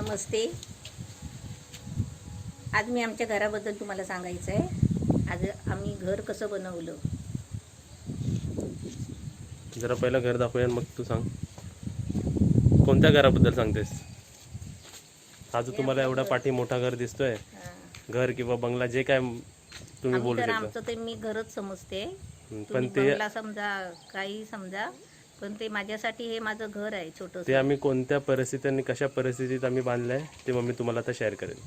नमस्ते. आज मी आमच्या घराबद्दल तुम्हाला सांगायचं आहे. आज आम्ही घर कसं बनवलं. जरा पहिलं घर दाखवूया मग तू सांग कोणत्या घराबद्दल सांगतेस. आज तुम्हाला एवढा पाठी मोठा घर दिसतोय, घर किंवा बंगला जे काय तुम्ही बोलू शकता. आमचं ते मी घरच समजते, पण ते बंगला समजा काही समजा, पण ते माझ्यासाठी हे माझं घर आहे छोटं. ते आम्ही कोणत्या परिस्थितीत आणि कशा परिस्थितीत आम्ही बांधलंय ते मम्मी तुम्हाला आता शेअर करेल.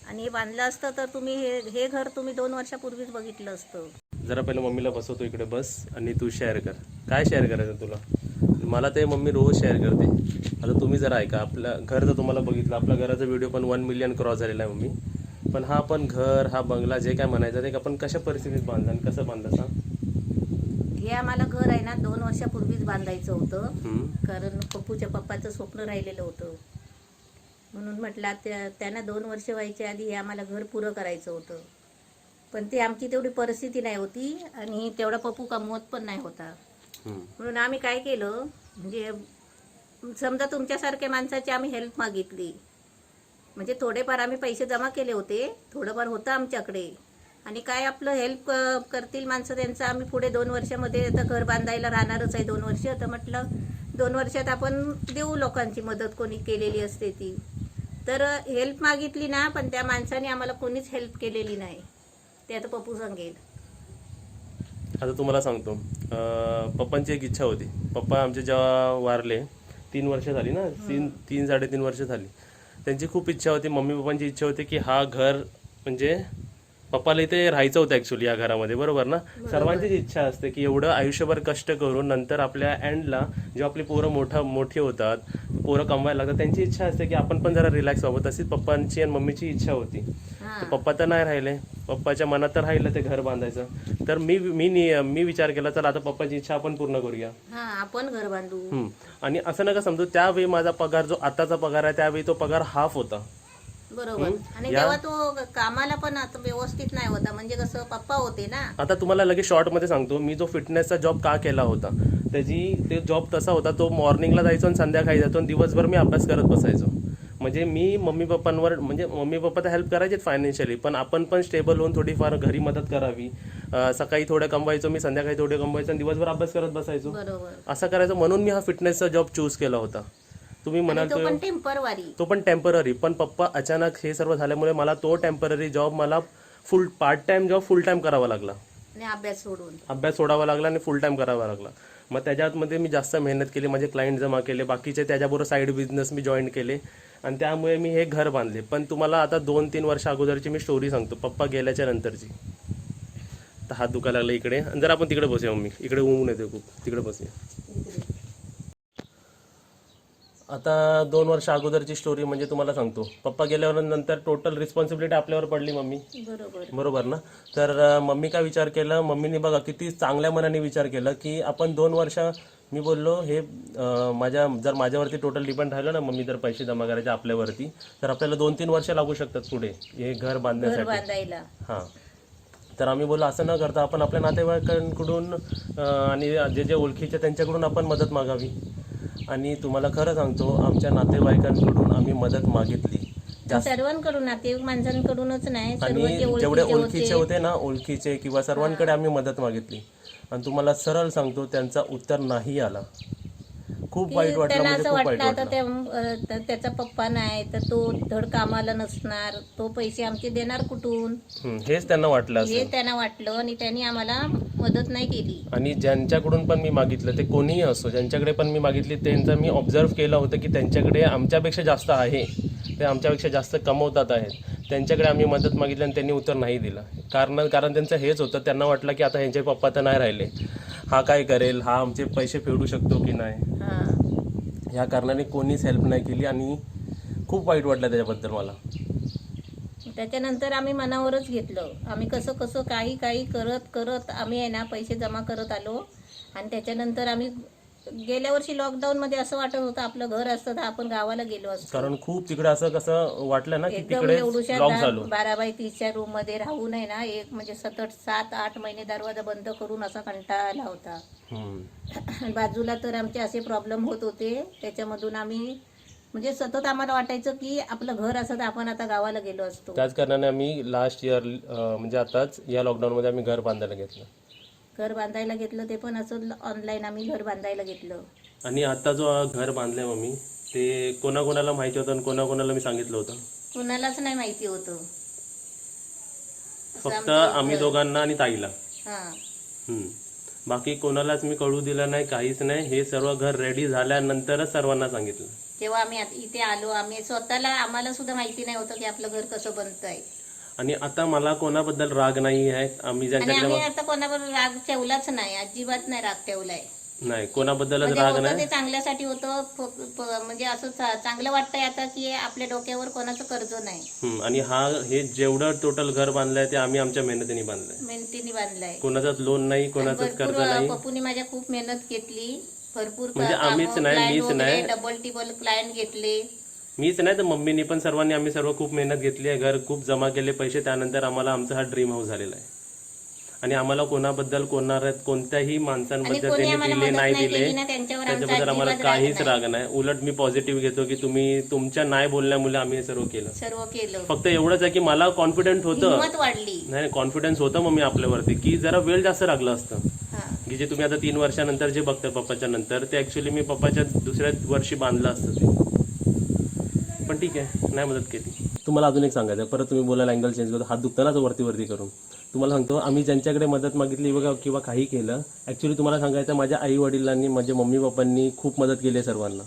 आणि हे बांधलं असतं तर तुम्ही हे घर तुम्ही 2 वर्षापूर्वीच बघितलं असतं. जरा पहिलं मम्मीला बसवतो इकडे बस आणि तू शेअर कर. काय शेअर करायचं तुला? मला ते मम्मी रोज शेअर करते. आता तुम्ही जरा ऐका. आपलं घर जर तुम्हाला बघितलं, आपल्या घराचा व्हिडिओ पण 1 मिलियन क्रॉस झालेला आहे मम्मी. पण हा आपण घर, हा बंगला जे काय म्हणायचं ते आपण कशा परिस्थितीत बांधला आणि कसं बांधलं सांग. हे आम्हाला घर आहे ना 2 वर्षापूर्वीच बांधायचं होतं, कारण पप्पूच्या पप्पाचं स्वप्न राहिलेलं होतं. म्हणून म्हटलं त्यांना 2 वर्ष व्हायच्या आधी हे आम्हाला घर पुरं करायचं होतं. पण ते आमची तेवढी परिस्थिती नाही होती आणि तेवढा पप्पू कमवत पण नाही होता. म्हणून आम्ही काय केलं, म्हणजे समजा तुमच्यासारख्या माणसाची आम्ही हेल्प मागितली. म्हणजे थोडेफार आम्ही पैसे जमा केले होते, थोडंफार होतं आमच्याकडे. आणि काय आपलं हेल्प करतील माणसं त्यांचं आम्ही पुढे 2 वर्षामध्ये आता घर बांधायला राहणारच आहे 2 वर्ष. तर म्हटलं 2 वर्षात आपण देऊ लोकांची मदत कोणी केलेली असते ती. तर हेल्प मागितली ना, पण त्या माणसाने आम्हाला कोणीच हेल्प केलेली नाही. ते आता पप्पू सांगेल. आता तुम्हाला सांगतो, पप्पांची एक इच्छा होती. पप्पा आमचे जेव्हा वारले 3 वर्ष झाली ना, 3-3.5 वर्ष झाली. त्यांची खूप इच्छा होती, मम्मी पप्पांची इच्छा होती की हा घर म्हणजे पप्पाला इथे राहायचं होतं ॲक्च्युली या घरामध्ये, बरोबर ना. सर्वांचीच इच्छा असते की एवढं आयुष्यभर कष्ट करून नंतर आपल्या एंडला जेव्हा आपली पोरं मोठी होतात, पोरं कमवायला लागतात, त्यांची इच्छा असते की आपण पण जरा रिलॅक्स व्हावं. तशीच पप्पांची आणि मम्मीची इच्छा होती. तर पप्पा तर नाही राहिले, पप्पाच्या मनात तर राहिलं ते घर बांधायचं. तर मी विचार केला, चला आता पप्पाची इच्छा आपण पूर्ण करूया, आपण घर बांधू. आणि असं नका समजू त्यावेळी माझा पगार जो आताचा पगार आहे त्यावेळी तो पगार हाफ होता. बरोबर. आणि तेव्हा तो कामाला पण आता व्यवस्थित नाही होता, म्हणजे कसं पप्पा होते ना. आता तुम्हाला लगेच शॉर्ट मध्ये सांगतो, मी जो फिटनेसचा जॉब का केला होता, ते जॉब तसा होता, तो मॉर्निंगला जायचो आणि संध्याकाळी जायचो आणि दिवसभर मी अभ्यास करत बसायचो. म्हणजे मी मम्मी पप्पांवर, म्हणजे मम्मी पप्पा तर हेल्प करायचे फायनान्शियली, पण आपण पण स्टेबल होऊन थोडीफार घरी मदत करावी. सकाळी थोडं कमवायचो मी, संध्याकाळी थोडे कमवायचो आणि दिवसभर अभ्यास करत बसायचो. असं करायचं म्हणून मी हा फिटनेसचा जॉब चूज केला होता. तुम्ही म्हणाल तो पण टेम्पररी. पण पप्पा अचानक हे सर्व झाल्यामुळे मला तो टेम्पररी जॉब मला पार्ट टाइम जॉब फुल टाइम करावा लागला. अभ्यास सोडावा लागला आणि फुल टाइम करावा लागला. मग त्याच्यामध्ये मी जास्त मेहनत केली, माझे क्लायंट जमा केले, बाकीचे त्याच्याबरोबर साईड बिझनेस मी जॉईन केले आणि त्यामुळे मी हे घर बांधले. पण तुम्हाला आता 2-3 वर्ष अगोदरची मी स्टोरी सांगतो, पप्पा गेल्याच्या नंतरची. तर हात दुखायला लागला इकडे, आणि जर आपण तिकडे बसूया मम्मी, इकडे ऊन येते खूप, तिकडे बसूया. आता 2 वर्ष अगोदरची स्टोरी म्हणजे तुम्हाला सांगतो, पप्पा गेल्यावर नंतर टोटल रिस्पॉन्सिबिलिटी आपल्यावर पडली मम्मी, बरोबर ना. तर मम्मी काय विचार केला, मम्मीने बघा किती चांगल्या मनाने विचार केला की आपण 2 वर्ष, मी बोललो हे जर माझ्यावरती टोटल डिपेंड राहिलं ना मम्मी, जर पैसे जमा करायचे आपल्यावरती, तर आपल्याला 2-3 वर्ष लागू शकतात पुढे हे घर बांधण्यासाठी. हां, तर आम्ही बोललो असं न करता आपण आपल्या नातेवाईकांकडून आणि जे ओळखीचे त्यांच्याकडून आपण मदत मागावी. आणि तुम्हाला खरं सांगतो, आमच्या नातेवाईकांकडून आम्ही मदत मागितली, सर्वांकडून, नातेवाईक माणसांकडूनच नाही, आणि जेवढे ओळखीचे होते ना, ओळखीचे किंवा सर्वांकडे आम्ही मदत मागितली. आणि तुम्हाला सरळ सांगतो, त्यांचा उत्तर नाही आला. खूप वाईट वाटलं, म्हणजे खूप वाईट वाटलं. त्याचा पप्पा नाही तर तो धड कामाला नसणार, तो पैसे आमचे देणार कुठून, हेच त्यांना वाटलं, आणि त्यांनी आम्हाला मदत नाही केली. आणि ज्यांच्याकडून पण मी मागितलं, ते कोणीही असो, ज्यांच्याकडे पण मी मागितली, त्यांचं मी ऑब्झर्व केलं होतं की त्यांच्याकडे आमच्यापेक्षा जास्त आहे, ते आमच्यापेक्षा जास्त कमवतात आहेत. त्यांच्याकडे आम्ही मदत मागितली आणि त्यांनी उत्तर नाही दिलं. कारण त्यांचं हेच होतं, त्यांना वाटलं की आता ह्यांचे पप्पा तर नाही राहिले, हा काय करेल, हा आमचे पैसे फेडू शकतो की नाही. ह्या कारणाने कोणीच हेल्प नाही केली आणि खूप वाईट वाटलं त्याच्याबद्दल मला. त्याच्यानंतर आम्ही मनावरच घेतलं. आम्ही कसं काही करत आम्ही आहे ना पैसे जमा करत आलो. आणि त्याच्यानंतर आम्ही गेल्या वर्षी लॉकडाऊन असं वाटत होतं आपलं घर असतं तर आपण गावाला गेलो असतो. कारण खूप तिकडे असं कसं वाटलं ना की तिकडे लॉक झालो. 12x30च्या रूम मध्ये राहून आहे ना, एक म्हणजे 7-8 महिने दरवाजा बंद करून असा कंटाळा आला होता. बाजूला तर आमचे असे प्रॉब्लेम होत होते, त्याच्यामधून आम्ही म्हणजे सतत आम्हाला वाटायचं की आपलं घर असं तर आपण आता गावाला गेलो असतो. त्याच कारणाने आम्ही लास्ट इयर म्हणजे आताच या लॉकडाऊनमध्ये आम्ही घर बांधायला घेतलं. घर बांधायला घेतलं ते पण असं ऑनलाईन आम्ही घर बांधायला घेतलं. आणि आता जो घर बांधलंय मम्मी, ते कोणाकोणाला माहिती होतं आणि कोणाकोणाला मी सांगितलं होतं? कुणालाच नाही माहिती होतं. फक्त आम्ही दोघांना आणि ताईला. हां. बाकी कोणालाच मी कळू दिलं नाही, काहीच नाही. हे सर्व घर रेडी झाल्यानंतरच सर्वांना सांगितलं. जेव्हा आम्ही इथे आलो, आम्ही स्वतःला आम्हाला सुद्धा माहिती नाही होतं की आपलं घर कसं बनतंय. आणि आता मला कोणाबद्दल राग नाही आहे. आम्ही आणि आम्ही ज्यांच्याकडे आता कोणावर राग ठेवलाच नाही, अजिबात नाही राग ठेवलाय. नाही, कोणाबद्दलच म्हणजे राग होतं नाही. ते चांगल्यासाठी होतं. म्हणजे असं चांगलं वाटतंय आता की आपल्या डोक्यावर कोणाचं कर्ज नाही. आणि हे जेवढं टोटल घर बांधलंय ते आम्ही आमच्या मेहनतीने बांधलंय. मेहनतीने बांधलंय. कोणाचाच लोन नाही, कोणाचाच कर्ज नाही. पप्पूनी माझ्या खूप मेहनत घेतली. भरपूर म्हणजे आम्हीच नाही, मीच नाही. डबल टिबल क्लायंट घेतले. मीच नाही तर मम्मीनी पण सर्वांनी आम्ही सर्व खूप मेहनत घेतली आहे. घर खूप जमा केले पैसे, त्यानंतर आम्हाला आमचा हा ड्रीम हाऊस झालेला आहे. आणि आम्हाला कोणाबद्दल कोणत्याही माणसांबद्दल त्यांनी दिले नाही दिले त्याच्याबद्दल आम्हाला काहीच राग नाही. उलट मी पॉझिटिव्ह घेतो की तुम्ही तुमच्या नाही बोलण्यामुळे आम्ही हे सर्व केलं. फक्त एवढंच आहे की मला कॉन्फिडंट होतं, हिंमत वाढली. नाही कॉन्फिडन्स होतं मम्मी आपल्यावरती की जरा वेळ जास्त लागला असतं. की जे तुम्ही आता 3 वर्षानंतर जे बघता पप्पाच्या नंतर, ते ऍक्च्युली मी पप्पाच्या दुसऱ्या वर्षी बांधलं असतं ते. पण ठीक आहे, नाही मदत केली. तुम्हाला अजून एक सांगायचं, परत तुम्ही बोलायला अँगल चेंज करतो, हात दुखतानाच वरती करून. तुम्हाला सांगतो, आम्ही ज्यांच्याकडे मदत मागितली बघा किंवा काही केलं, ॲक्च्युली तुम्हाला सांगायचं माझ्या आई वडिलांनी, माझ्या मम्मी पप्पांनी खूप मदत केली आहे सर्वांना.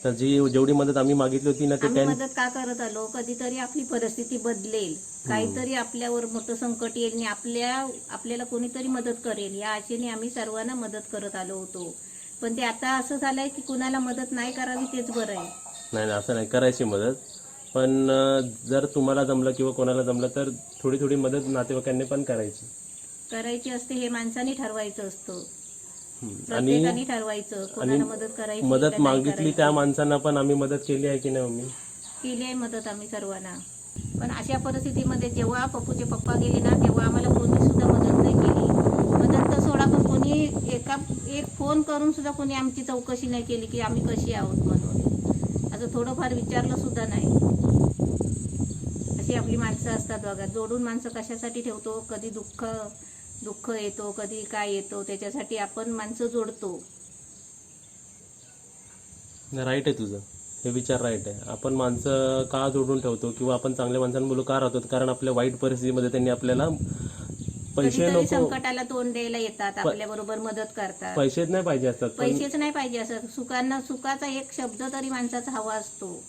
तर जेवढी मदत आम्ही मागितली होती ना, ते आम्ही मदत का करत आलो, कधीतरी आपली परिस्थिती बदलेल, काहीतरी आपल्यावर मोठं संकट येईल आणि आपल्याला कोणीतरी मदत करेल या आशेने आम्ही सर्वांना मदत करत आलो होतो. पण ते आता असं झालंय की कुणाला मदत नाही करावी तेच बरं आहे. नाही असं नाही, करायची मदत. पण जर तुम्हाला जमलं किंवा कोणाला जमलं तर थोडी मदत नातेवाईकांनी पण करायची असते. हे माणसाने ठरवायचं असतं. आणि प्रत्येकाने ठरवायचं कोणाला मदत करायची. मदत मागितली त्या माणसांना पण आम्ही मदत केली आहे की नाही मम्मी? केली आहे मदत आम्ही सर्वांना. पण अशा परिस्थितीमध्ये जेव्हा पप्पूचे पप्पा गेले ना, तेव्हा आम्हाला कोणी सुद्धा मदत नाही केली. मदत तर सोडा, पण कोणी एक फोन करून सुद्धा कोणी आमची चौकशी नाही केली की आम्ही कशी आहोत म्हणून. असं थोडंफार विचारलं सुद्धा नाही. अशी आपली माणसं असतात बघा. जोडून माणसं कशासाठी ठेवतो? कधी दुःख येतो, कधी काय येतो, त्याच्यासाठी आपण माणसं जोडतो. राईट आहे तुझं, हे विचार राईट आहे. आपण माणसं का जोडून ठेवतो किंवा आपण चांगल्या माणसांबरोबर का राहतो? कारण आपल्या वाईट परिस्थितीमध्ये त्यांनी आपल्याला पैसे नको, संकटाला तोंड द्यायला येतात, आपल्या बरोबर मदत करतात. पैसेच नाही पाहिजे असतात, पैसेच नाही पाहिजे असतात. सुखाचा एक शब्द तरी माणसाचा हवा असतो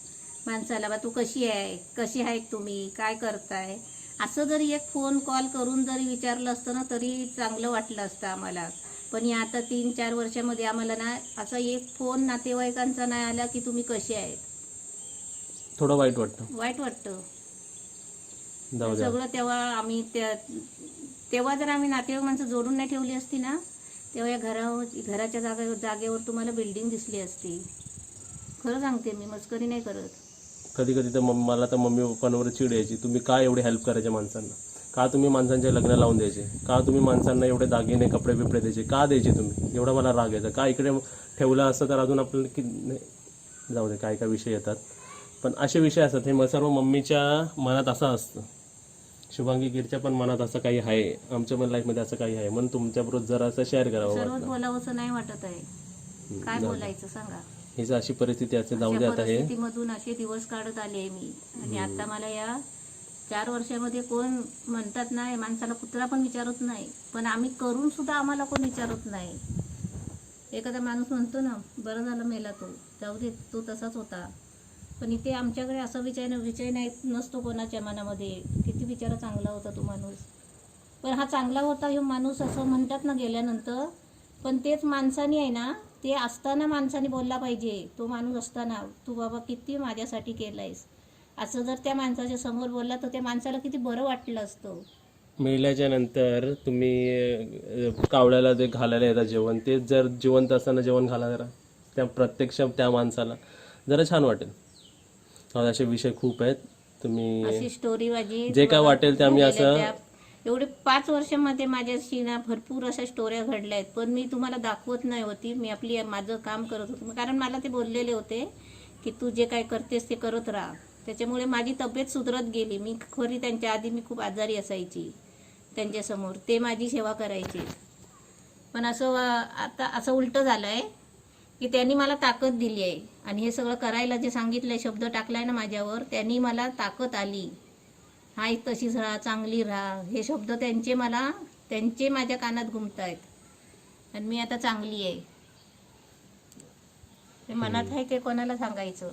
माणसाला. बा तू कशी आहे तुम्ही काय करताय, असं जरी एक फोन कॉल करून जरी विचारलं असतं ना, तरी चांगलं वाटलं असतं आम्हाला. पण या आता 3-4 वर्षामध्ये आम्हाला ना असा एक फोन नातेवाईकांचा नाही आला की तुम्ही कसे आहेत. थोडं वाईट वाटतं जाऊ द्या. सगळं. तेव्हा जर आम्ही नातेवाईक माणसं जोडून नाही ठेवली असती ना, तेव्हा या घराच्या जागेवर तुम्हाला बिल्डिंग दिसली असती. खरं सांगते मी, मस्करी नाही करत. कधी तर मला तर मम्मी पप्पांवर चिड यायची, तुम्ही का एवढे हेल्प करायचे माणसांना? का तुम्ही माणसांचे लग्न लावून द्यायचे? का तुम्ही माणसांना एवढे दागिने कपडे बिपडे द्यायचे? का द्यायचे तुम्ही? एवढा मला राग यायचा. का इकडे ठेवलं असतं तर अजून आपल्याला की जाऊ दे, काय विषय येतात. पण असे विषय असतात, हे सर्व मम्मीच्या मनात असं असतं. शुभांगी गिरच्या पण मनात असं काही आहे, आमच्या पण लाईफमध्ये असं काही आहे, म्हणून तुमच्याबरोबर जरा असं शेअर करावं. सर्वच बोलावंसं नाही वाटत आहे. काय बोलायचं सांगा. हीच अशी परिस्थिती असते. जाऊ दे आता. हे परिस्थितीमधून असे दिवस काढत आले मी. आणि आता मला या 4 वर्षामध्ये कोण म्हणतात नाही, माणसाला कुत्रा पण विचारत नाही, पण आम्ही करून सुद्धा आम्हाला कोण विचारत नाही. एखादा माणूस म्हणतो ना, बरं झालं मेला तो, जाऊ दे तो तसाच होता. पण इथे आमच्याकडे असा विषय नाही नसतो कोणाच्या मनामध्ये, किती बिचारा चांगला होता तो माणूस. पण हा चांगला होता हे माणूस असं म्हणतात ना गेल्यानंतर. पण तेच माणसाने आहे ना, ते असताना माणसाने बोलला पाहिजे. तो माणूस असताना, तू बाबा किती माझ्यासाठी केलंयस, असं जर त्या माणसाच्या समोर बोलला तर त्या माणसाला किती बरं वाटलं असतं. मेल्याच्या नंतर तुम्ही कावळ्याला ते घालायला येतात जेवण, ते जर जिवंत असताना जेवण घाला जरा त्या प्रत्यक्ष त्या माणसाला, जरा छान वाटेल. असे विषय खूप आहेत. तुम्ही अशी स्टोरी माझी जे काय वाटेल ते आम्ही असं एवढे 5 वर्षामध्ये माझ्याशी ना भरपूर अशा स्टोऱ्या घडल्या आहेत. पण मी तुम्हाला दाखवत नाही होती. मी माझं काम करत होते, कारण मला ते बोललेले होते की तू जे काय करतेस ते करत राहा. त्याच्यामुळे माझी तब्येत सुधरत गेली. मी खरी त्यांच्या आधी मी खूप आजारी असायची त्यांच्यासमोर, ते माझी सेवा करायचे. पण असं आता असं उलटं झालं आहे की त्यांनी मला ताकद दिली आहे आणि हे सगळं करायला जे सांगितलं आहे, शब्द टाकलाय ना माझ्यावर, त्यांनी मला ताकद आली. हाय तशीच राहा, चांगली राहा, हे शब्द त्यांचे माझ्या कानात घुमतायत आणि मी आता चांगली आहे. ते मनात आहे ते कोणाला सांगायचं.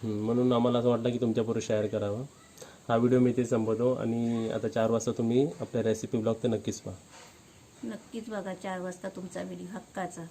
म्हणून आम्हाला असं वाटलं की तुमच्याबरोबर शेअर करावं. हा व्हिडिओ मी इथे संपवतो आणि आता 4 वाजता तुम्ही आपल्या रेसिपी ब्लॉग ते नक्कीच पहा. नक्कीच बघा 4 वाजता तुमचा व्हिडिओ हक्काचा.